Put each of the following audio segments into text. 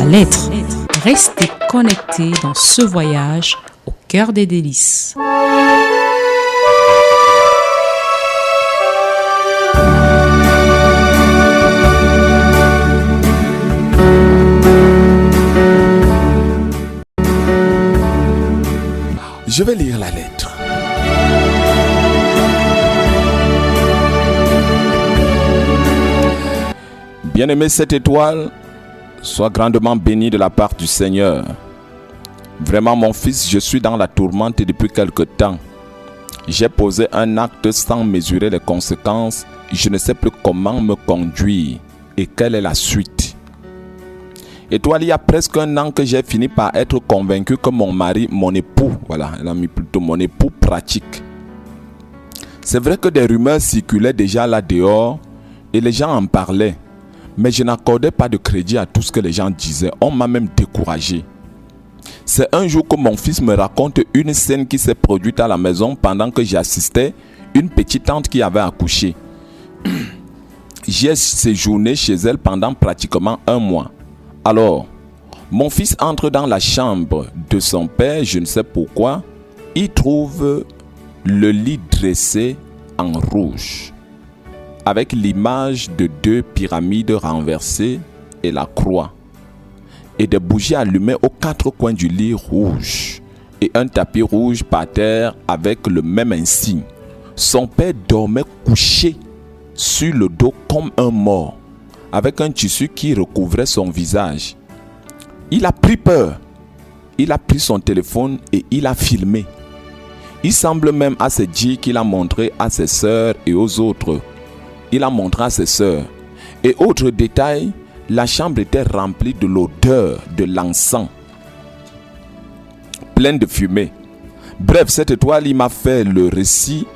la lettre. Restez connectés dans ce voyage au cœur des délices. Je vais lire la lettre. Bien-aimé 7 étoiles, sois grandement béni de la part du Seigneur. Vraiment mon fils, je suis dans la tourmente depuis quelque temps. J'ai posé un acte sans mesurer les conséquences. Je ne sais plus comment me conduire et quelle est la suite. Étoile, il y a presque un an que j'ai fini par être convaincu que mon mari, mon époux, voilà, elle a mis plutôt mon époux pratique. C'est vrai que des rumeurs circulaient déjà là dehors et les gens en parlaient. Mais je n'accordais pas de crédit à tout ce que les gens disaient. On m'a même découragé. C'est un jour que mon fils me raconte une scène qui s'est produite à la maison pendant que j'assistais une petite tante qui avait accouché. J'ai séjourné chez elle pendant pratiquement un mois. Alors, mon fils entre dans la chambre de son père, je ne sais pourquoi. Il trouve le lit dressé en rouge, avec l'image de 2 pyramides renversées et la croix, et des bougies allumées aux 4 coins du lit rouge, et un tapis rouge par terre avec le même insigne. Son père dormait couché sur le dos comme un mort, avec un tissu qui recouvrait son visage. Il a pris peur. Il a pris son téléphone et il a filmé. Il semble même à se dire qu'il a montré à ses sœurs et aux autres. Il a montré à ses sœurs. Et autre détail, la chambre était remplie de l'odeur de l'encens, pleine de fumée. Bref, cette étoile, il m'a fait le récit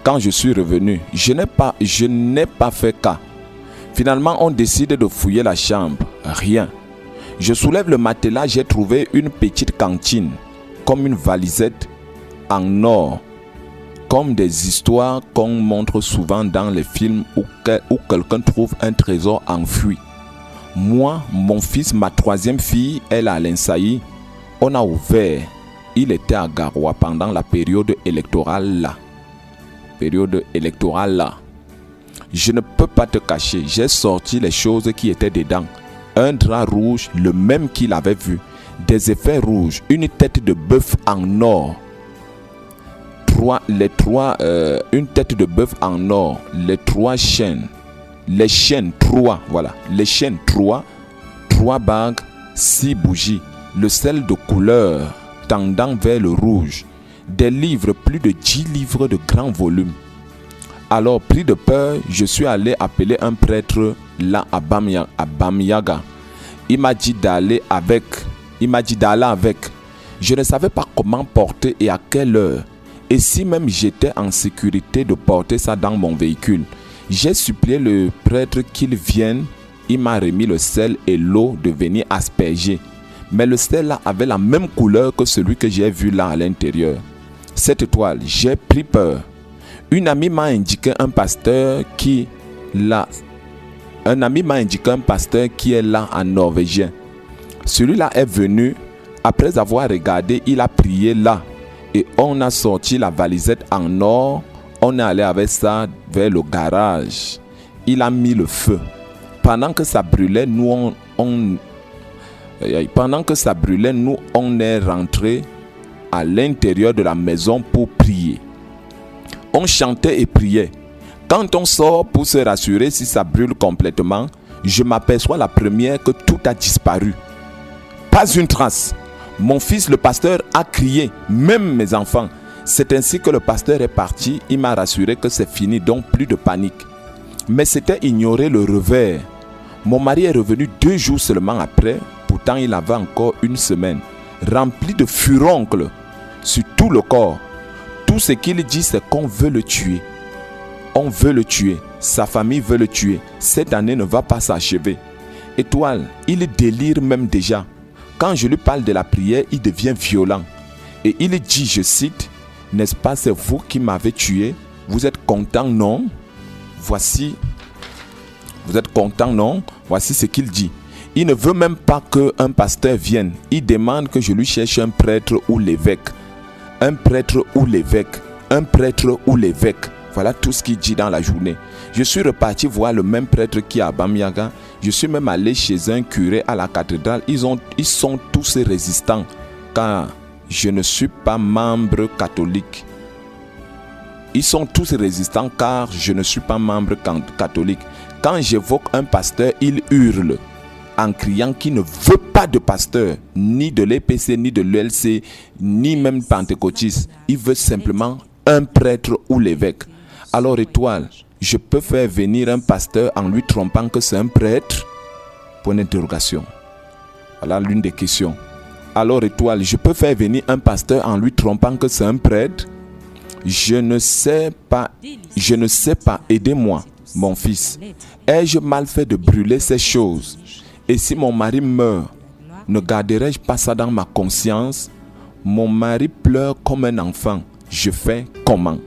quand je suis revenu. Je n'ai pas fait cas. Finalement, on décide de fouiller la chambre. Rien. Je soulève le matelas, j'ai trouvé une petite cantine, comme une valisette en or, comme des histoires qu'on montre souvent dans les films où quelqu'un trouve un trésor enfoui. Moi, mon fils, ma 3e fille, elle à l'Insaï, on a ouvert. Il était à Garoua pendant la période électorale là. Je ne peux pas te cacher, j'ai sorti les choses qui étaient dedans. Un drap rouge, le même qu'il avait vu. Des effets rouges, une tête de bœuf en or. Une tête de bœuf en or, les 3 chaînes. Les chaînes 3, voilà. Les chaînes 3 bagues, 6 bougies. Le sel de couleur tendant vers le rouge. Des livres, plus de 10 livres de grand volume. Alors, pris de peur, je suis allé appeler un prêtre là à Bamiyaga. Il m'a dit d'aller avec. Je ne savais pas comment porter et à quelle heure. Et si même j'étais en sécurité de porter ça dans mon véhicule. J'ai supplié le prêtre qu'il vienne. Il m'a remis le sel et l'eau de venir asperger. Mais le sel là avait la même couleur que celui que j'ai vu là à l'intérieur. Cette étoile, j'ai pris peur. Une amie m'a indiqué un pasteur qui est là en norvégien. Celui-là est venu, après avoir regardé, il a prié là. Et on a sorti la valisette en or. On est allé avec ça vers le garage. Il a mis le feu. Pendant que ça brûlait, nous on est rentré à l'intérieur de la maison pour prier. On chantait et priait. Quand on sort pour se rassurer si ça brûle complètement, je m'aperçois la première que tout a disparu. Pas une trace. Mon fils, le pasteur, a crié, même mes enfants. C'est ainsi que le pasteur est parti. Il m'a rassuré que c'est fini, donc plus de panique. Mais c'était ignorer le revers. Mon mari est revenu 2 jours seulement après. Pourtant, il avait encore 1 semaine. Rempli de furoncles sur tout le corps. Tout ce qu'il dit, c'est qu'on veut le tuer. On veut le tuer. Sa famille veut le tuer. Cette année ne va pas s'achever. Étoile, il délire même déjà. Quand je lui parle de la prière, il devient violent. Et il dit, je cite, « N'est-ce pas, c'est vous qui m'avez tué? Vous êtes content, non? Voici. Vous êtes content, non? » Voici ce qu'il dit. Il ne veut même pas qu'un pasteur vienne. Il demande que je lui cherche un prêtre ou l'évêque. Un prêtre ou l'évêque. Un prêtre ou l'évêque. Voilà tout ce qu'il dit dans la journée. Je suis reparti voir le même prêtre qui est à Bamiaga. Je suis même allé chez un curé à la cathédrale. Ils sont tous résistants car je ne suis pas membre catholique. Ils sont tous résistants car je ne suis pas membre catholique. Quand j'évoque un pasteur, il hurle en criant qu'il ne veut pas de pasteur, ni de l'EPC, ni de l'ULC, ni même pentecôtiste. Il veut simplement un prêtre ou l'évêque. Alors Étoile, je peux faire venir un pasteur en lui trompant que c'est un prêtre? Point d'interrogation. Voilà l'une des questions. Alors Étoile, je peux faire venir un pasteur en lui trompant que c'est un prêtre? Je ne sais pas, aidez-moi, mon fils. Ai-je mal fait de brûler ces choses? Et si mon mari meurt, ne garderai-je pas ça dans ma conscience? Mon mari pleure comme un enfant. Je fais comment?